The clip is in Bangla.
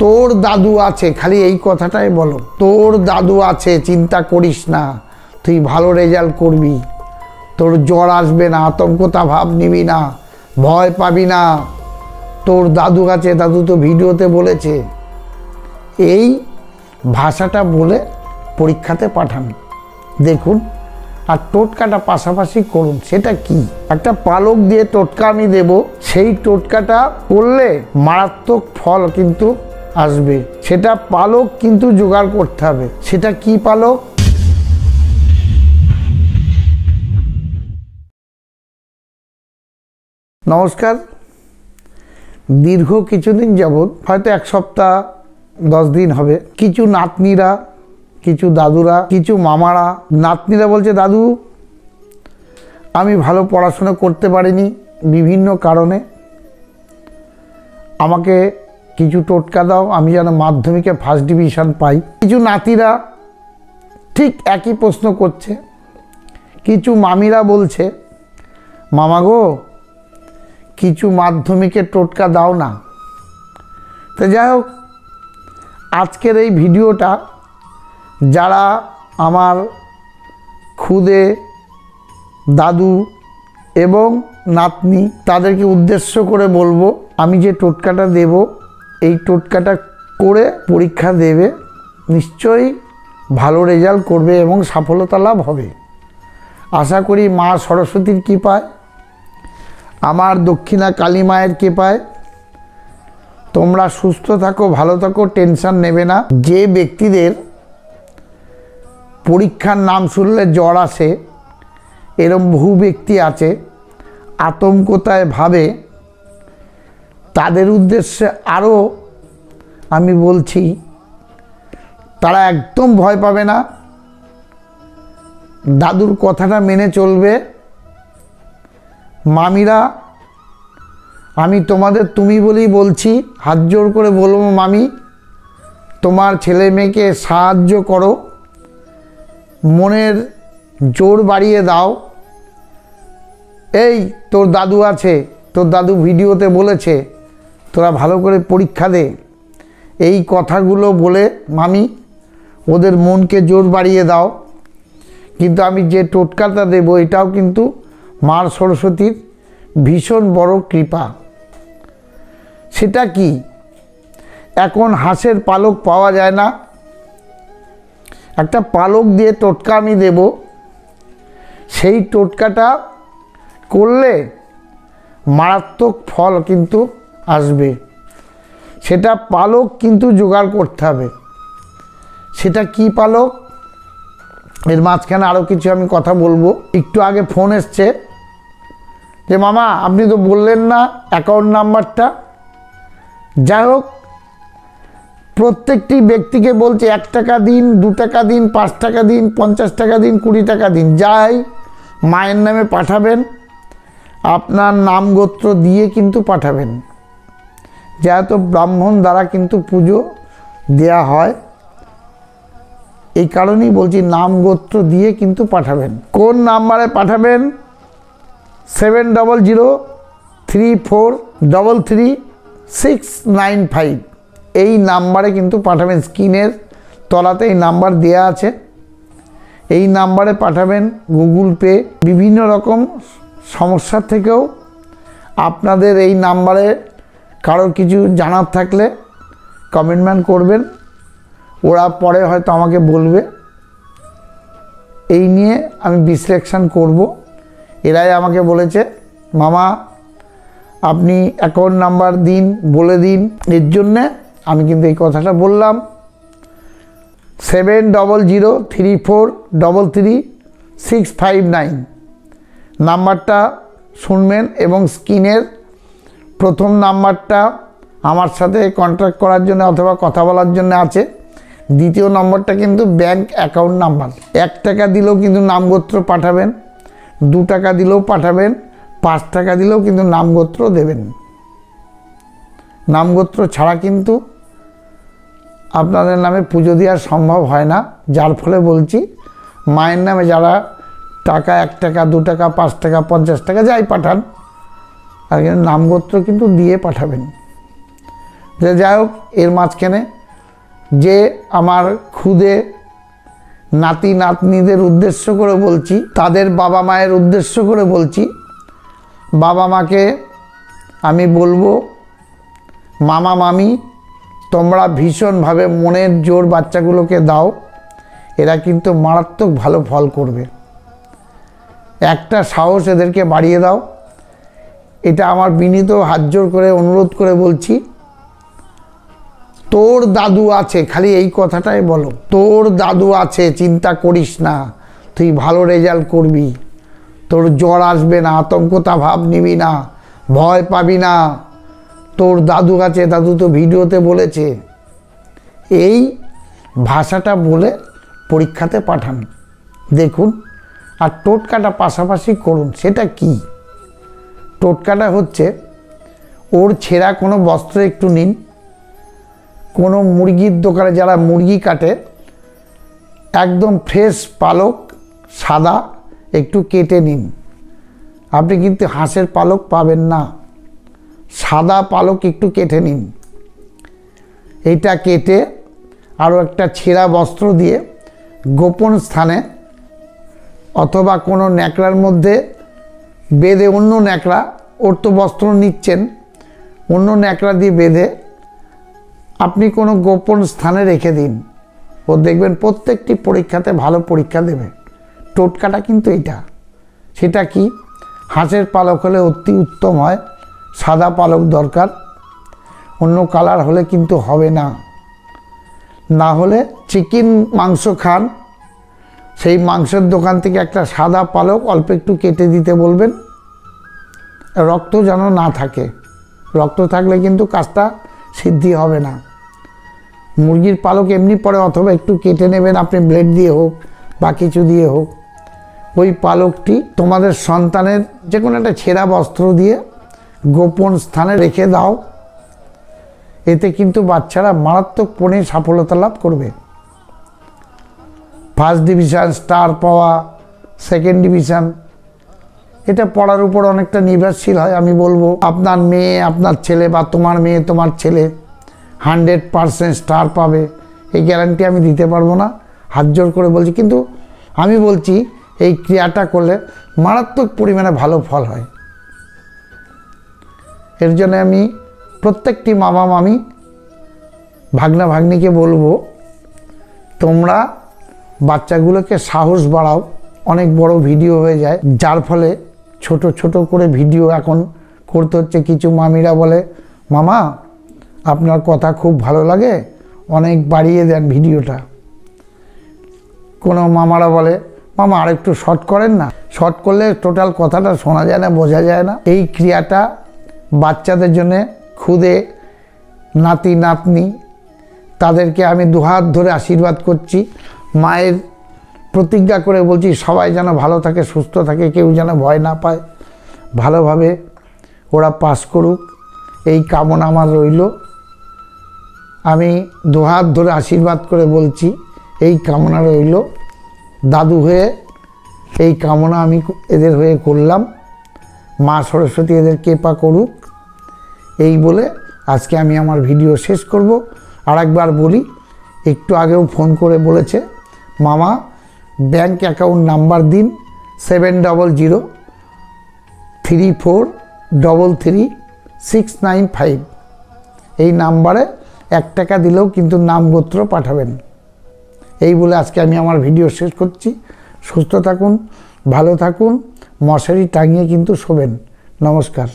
তোর দাদু আছে, খালি এই কথাটাই বলো, তোর দাদু আছে, চিন্তা করিস না, তুই ভালো রেজাল্ট করবি, তোর জ্বর আসবে না, আতঙ্কতা ভাব নিবি না, ভয় পাবি না, তোর দাদু আছে, দাদু তো ভিডিওতে বলেছে। এই ভাষাটা বলে পরীক্ষাতে পাঠান, দেখুন। আর টোটকাটা পাশাপাশি করুন। সেটা কি? একটা পালক দিয়ে টোটকা আমি দেব, সেই টোটকাটা করলে মারাত্মক ফল কিন্তু আসবে। সেটা পালক কিন্তু জোগাড় করতে হবে। সেটা কি পালক? নমস্কার। দীর্ঘ কিছুদিন যাবৎ, হয়তো 1 সপ্তাহ 10 দিন হবে, কিছু নাতনিরা, কিছু দাদুরা, কিছু মামারা, নাতনিরা বলছে, দাদু আমি ভালো পড়াশোনা করতে পারিনি বিভিন্ন কারণে, আমাকে কিছু টোটকা দাও, আমি যেন মাধ্যমিকে ফার্স্ট ডিভিশন পাই। কিছু নাতিরা ঠিক একই প্রশ্ন করছে। কিছু মামিরা বলছে, মামা গো কিছু মাধ্যমিকের টোটকা দাও না। তো যাই হোক, আজকের এই ভিডিওটা যারা আমার খুদে দাদু এবং নাতনি, তাদেরকে উদ্দেশ্য করে বলবো, আমি যে টোটকাটা দেব, এই টোটকাটা করে পরীক্ষা দেবে, নিশ্চয়ই ভালো রেজাল্ট করবে এবং সফলতা লাভ হবে। আশা করি মা সরস্বতীর কৃপায়, আমার দক্ষিণা কালী মায়ের কৃপায় তোমরা সুস্থ থাকো, ভালো থাকো, টেনশন নেবে না। যে ব্যক্তিদের পরীক্ষার নাম শুনলে জ্বর আসে, এরম বহু ব্যক্তি আছে, আতঙ্কতায় ভাবে, তাদের উদ্দেশ্যে আরও আমি বলছি, তারা একদম ভয় পাবে না, দাদুর কথাটা মেনে চলবে। মামিরা, আমি তোমাদের তুমি বলেই বলছি, হাত জোর করে বলবো, মামি তোমার ছেলে মেয়েকে সাহায্য করো, মনের জোর বাড়িয়ে দাও। এই তোর দাদু আছে, তোর দাদু ভিডিওতে বলেছে, তোরা ভালো করে পরীক্ষা দে, এই কথাগুলো বলে মামি ওদের মনকে জোর বাড়িয়ে দাও। কিন্তু আমি যে টোটকাটা দেব, এটাও কিন্তু মা সরস্বতীর ভীষণ বড় কৃপা। সেটা কি? এখন হাঁসের পালক পাওয়া যায় না, একটা পালক দিয়ে টোটকা আমি দেব, সেই টোটকাটা করলে মারাত্মক ফল কিন্তু আসবে। সেটা পালক কিন্তু জোগাড় করতে হবে। সেটা কি পালক? এর মাঝখানে আরও কিছু আমি কথা বলবো। একটু আগে ফোন এসছে যে, মামা আপনি তো বললেন না অ্যাকাউন্ট নাম্বারটা। যাই হোক, প্রত্যেকটি ব্যক্তিকে বলছে 1 টাকা দিন, 2 টাকা দিন, 5 টাকা দিন, 50 টাকা দিন, 20 টাকা দিন, যাই মায়ের নামে পাঠাবেন, আপনার নাম গোত্র দিয়ে কিন্তু পাঠাবেন। যেহেতু ব্রাহ্মণ দ্বারা কিন্তু পুজো দেয়া হয়, এই কারণেই বলছি নাম গোত্র দিয়ে কিন্তু পাঠাবেন। কোন নাম্বারে পাঠাবেন? 7003433695 এই নাম্বারে কিন্তু পাঠাবেন। স্ক্রিনের তলাতে এই নাম্বার দেয়া আছে, এই নাম্বারে পাঠাবেন। গুগল পে, বিভিন্ন রকম সমস্যা থেকেও আপনাদের এই নাম্বারে কারোর কিছু জানার থাকলে কমেন্টমেন্ট করবেন, ওরা পরে হয়তো আমাকে বলবে, এই নিয়ে আমি বিশ্লেষণ করব। এরাই আমাকে বলেছে, মামা আপনি অ্যাকাউন্ট নাম্বার দিন, বলে দিন। এর জন্যে আমি কিন্তু এই কথাটা বললাম। 7003433659 নাম্বারটা শুনবেন এবং স্ক্রিনের প্রথম নাম্বারটা আমার সাথে কন্ট্যাক্ট করার জন্য অথবা কথা বলার জন্য আছে। দ্বিতীয় নম্বরটা কিন্তু ব্যাংক অ্যাকাউন্ট নাম্বার। 1 টাকা দিলেও কিন্তু নামগোত্র পাঠাবেন, 2 টাকা দিলেও পাঠাবেন, 5 টাকা দিলেও কিন্তু নামগোত্র দেবেন। নামগোত্র ছাড়া কিন্তু আপনাদের নামে পুজো দেওয়া সম্ভব হয় না। যার ফলে বলছি, মায়ের নামে যারা টাকা 1 টাকা, 2 টাকা, 5 টাকা, 50 টাকা যাই পাঠান, আর কিন্তু নামগোত্র কিন্তু দিয়ে পাঠাবেন। যে যাই হোক, এর মাঝখানে যে আমার খুদে নাতি নাতনিদের উদ্দেশ্য করে বলছি, তাদের বাবা মায়ের উদ্দেশ্য করে বলছি, বাবা মাকে আমি বলবো, মামা মামি তোমরা ভীষণভাবে মনের জোর বাচ্চাগুলোকে দাও, এরা কিন্তু মারাত্মক ভালো ফল করবে। একটা সাহস এদেরকে বাড়িয়ে দাও, এটা আমার বিনীত হাত জোর করে অনুরোধ করে বলছি। তোর দাদু আছে, খালি এই কথাটাই বলো, তোর দাদু আছে, চিন্তা করিস না, তুই ভালো রেজাল্ট করবি, তোর জ্বর আসবে না, আতঙ্কতা ভাব নিবি না, ভয় পাবি না, তোর দাদু আছে, দাদু তো ভিডিওতে বলেছে। এই ভাষাটা বলে পরীক্ষাতে পাঠান, দেখুন। আর টোটকাটা পাশাপাশি করুন। সেটা কি? টোটকাটা হচ্ছে, ওর ছেঁড়া কোনো বস্ত্র একটু নিন, কোনো মুরগির দোকানে যারা মুরগি কাটে, একদম ফ্রেশ পালক সাদা একটু কেটে নিন। আপনি কিন্তু হাঁসের পালক পাবেন না, সাদা পালক একটু কেটে নিন। এইটা কেটে আরও একটা ছেঁড়া বস্ত্র দিয়ে গোপন স্থানে অথবা কোনো ন্যাকড়ার মধ্যে বেঁধে, অন্য ন্যাকড়া, ওর তো বস্ত্র নিচ্ছেন, অন্য ন্যাকড়া দিয়ে বেঁধে আপনি কোনো গোপন স্থানে রেখে দিন। ও দেখবেন প্রত্যেকটি পরীক্ষাতে ভালো পরীক্ষা দেবে। টোটকাটা কিন্তু এটা। সেটা কি? হাঁসের পালক হলে অতি উত্তম হয়, সাদা পালক দরকার, অন্য কালার হলে কিন্তু হবে না। না হলে চিকেন মাংস খান, সেই মাংসের দোকান থেকে একটা সাদা পালক অল্প একটু কেটে দিতে বলবেন, রক্ত যেন না থাকে। রক্ত থাকলে কিন্তু কাজটা সিদ্ধি হবে না। মুরগির পালক এমনি পড়ে, অথবা একটু কেটে নেবেন আপনি, ব্লেড দিয়ে হোক বা কিছু দিয়ে হোক। ওই পালকটি তোমাদের সন্তানের যে কোনো একটা ছেঁড়া বস্ত্র দিয়ে গোপন স্থানে রেখে দাও। এতে কিন্তু বাচ্চারা মারাত্মক পড়ে সাফল্যতা লাভ করবে। ফার্স্ট ডিভিশন, স্টার পাওয়া, সেকেন্ড ডিভিশন, এটা পড়ার উপর অনেকটা নির্ভরশীল হয়। আমি বলবো, আপনার মেয়ে, আপনার ছেলে বা তোমার মেয়ে, তোমার ছেলে 100% স্টার পাবে, এই গ্যারান্টি আমি দিতে পারবো না, হাত জোর করে বলছি। কিন্তু আমি বলছি, এই ক্রিয়াটা করলে মারাত্মক পরিমাণে ভালো ফল হয়। এর জন্য আমি প্রত্যেকটি মামা মামি, ভাগনা ভাগ্নিকে বলবো, তোমরা বাচ্চাগুলোকে সাহস বাড়াও। অনেক বড় ভিডিও হয়ে যায়, যার ফলে ছোট ছোট করে ভিডিও এখন করতে হচ্ছে। কিছু মামিরা বলে, মামা আপনার কথা খুব ভালো লাগে, অনেক বাড়িয়ে দেন ভিডিওটা। কোনো মামারা বলে, মামা আরেকটু শর্ট করেন না, শর্ট করলে টোটাল কথাটা শোনা যায় না, বোঝা যায় না। এই ক্রিয়াটা বাচ্চাদের জন্য, খুদে নাতি নাতনি, তাদেরকে আমি দুহাত ধরে আশীর্বাদ করছি। মায়ের প্রতিজ্ঞা করে বলছি, সবাই যেন ভালো থাকে, সুস্থ থাকে, কেউ যেন ভয় না পায়, ভালোভাবে ওরা পাস করুক, এই কামনা আমার রইল। আমি দুহাত ধরে আশীর্বাদ করে বলছি, এই কামনা রইল। দাদু হয়ে এই কামনা আমি এদের হয়ে করলাম। মা সরস্বতী এদের কৃপা করুক, এই বলে আজকে আমি আমার ভিডিও শেষ করব। আর একবার বলি, একটু আগেও ফোন করে বলেছে, মামা ব্যাংক অ্যাকাউন্ট নাম্বার দিন, 7003433695। এই নাম্বারে 1 টাকা দিলেও কিন্তু নাম গোত্র পাঠাবেন। এই বলে আজকে আমি আমার ভিডিও শেষ করছি। সুস্থ থাকুন, ভালো থাকুন, মশারি টাঙিয়ে কিন্তু শোবেন। নমস্কার।